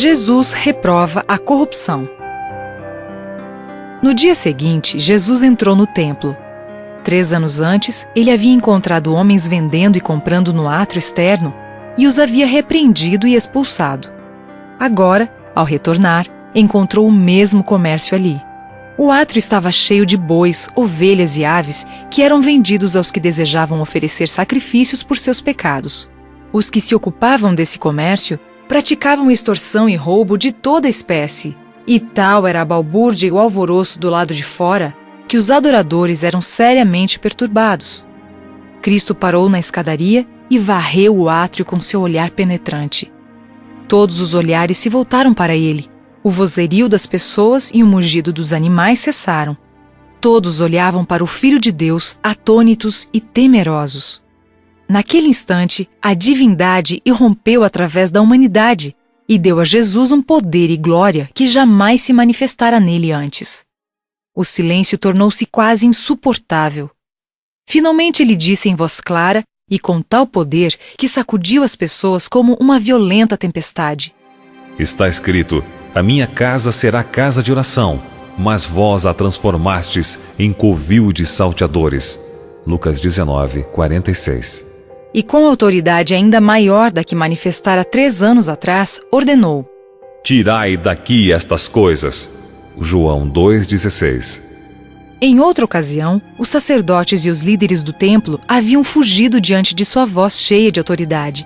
Jesus reprova a corrupção. No dia seguinte, Jesus entrou no templo. 3 anos antes, ele havia encontrado homens vendendo e comprando no átrio externo e os havia repreendido e expulsado. Agora, ao retornar, encontrou o mesmo comércio ali. O átrio estava cheio de bois, ovelhas e aves que eram vendidos aos que desejavam oferecer sacrifícios por seus pecados. Os que se ocupavam desse comércio praticavam extorsão e roubo de toda espécie, e tal era a balbúrdia e o alvoroço do lado de fora que os adoradores eram seriamente perturbados. Cristo parou na escadaria e varreu o átrio com seu olhar penetrante. Todos os olhares se voltaram para ele. O vozerio das pessoas e o mugido dos animais cessaram. Todos olhavam para o Filho de Deus, atônitos e temerosos. Naquele instante, a divindade irrompeu através da humanidade e deu a Jesus um poder e glória que jamais se manifestara nele antes. O silêncio tornou-se quase insuportável. Finalmente ele disse em voz clara e com tal poder que sacudiu as pessoas como uma violenta tempestade: Está escrito: a minha casa será casa de oração, mas vós a transformastes em covil de salteadores. Lucas 19, 46. E com autoridade ainda maior da que manifestara 3 anos atrás, ordenou: Tirai daqui estas coisas. João 2,16. Em outra ocasião, os sacerdotes e os líderes do templo haviam fugido diante de sua voz cheia de autoridade.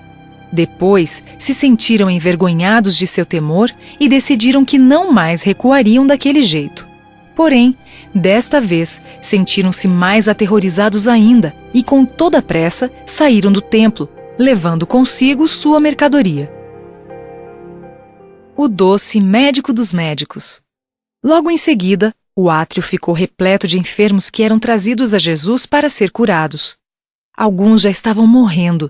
Depois, se sentiram envergonhados de seu temor e decidiram que não mais recuariam daquele jeito. Porém, desta vez, sentiram-se mais aterrorizados ainda e com toda a pressa saíram do templo, levando consigo sua mercadoria. O doce médico dos médicos. Logo em seguida, o átrio ficou repleto de enfermos que eram trazidos a Jesus para ser curados. Alguns já estavam morrendo.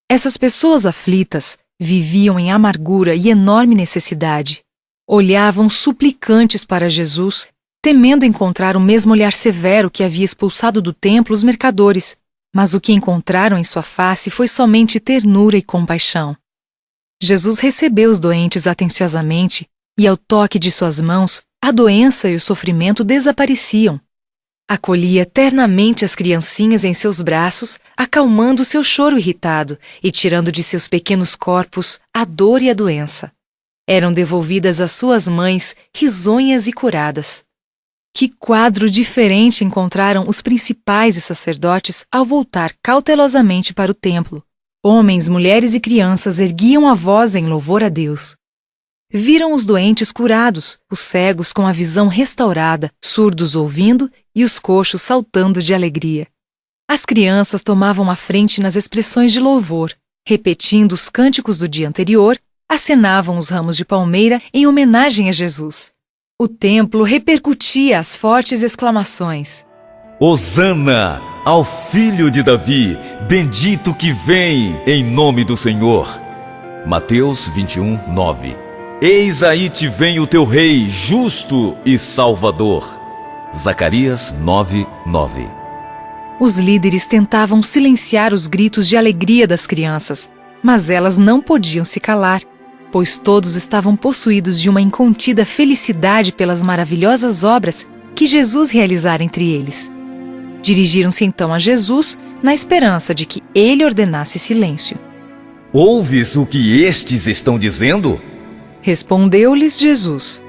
Essas pessoas aflitas viviam em amargura e enorme necessidade. Olhavam suplicantes para Jesus, temendo encontrar o mesmo olhar severo que havia expulsado do templo os mercadores, mas o que encontraram em sua face foi somente ternura e compaixão. Jesus recebeu os doentes atenciosamente e, ao toque de suas mãos, a doença e o sofrimento desapareciam. Acolhia ternamente as criancinhas em seus braços, acalmando seu choro irritado e tirando de seus pequenos corpos a dor e a doença. Eram devolvidas às suas mães, risonhas e curadas. Que quadro diferente encontraram os principais e sacerdotes ao voltar cautelosamente para o templo. Homens, mulheres e crianças erguiam a voz em louvor a Deus. Viram os doentes curados, os cegos com a visão restaurada, surdos ouvindo e os coxos saltando de alegria. As crianças tomavam a frente nas expressões de louvor, repetindo os cânticos do dia anterior, acenavam os ramos de palmeira em homenagem a Jesus. O templo repercutia as fortes exclamações: Hosana ao Filho de Davi, bendito que vem em nome do Senhor. Mateus 21, 9. Eis aí te vem o teu rei, justo e salvador. Zacarias 9, 9. Os líderes tentavam silenciar os gritos de alegria das crianças, mas elas não podiam se calar, pois todos estavam possuídos de uma incontida felicidade pelas maravilhosas obras que Jesus realizara entre eles. Dirigiram-se então a Jesus na esperança de que ele ordenasse silêncio. Ouves o que estes estão dizendo? Respondeu-lhes Jesus: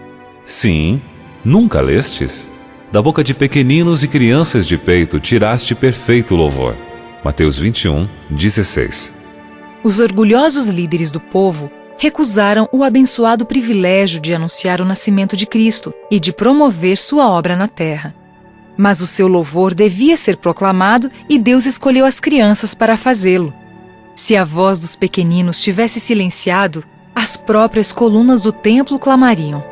Sim, nunca lestes? Da boca de pequeninos e crianças de peito tiraste perfeito louvor. Mateus 21, 16. Os orgulhosos líderes do povo recusaram o abençoado privilégio de anunciar o nascimento de Cristo e de promover sua obra na terra. Mas o seu louvor devia ser proclamado e Deus escolheu as crianças para fazê-lo. Se a voz dos pequeninos tivesse silenciado, as próprias colunas do templo clamariam.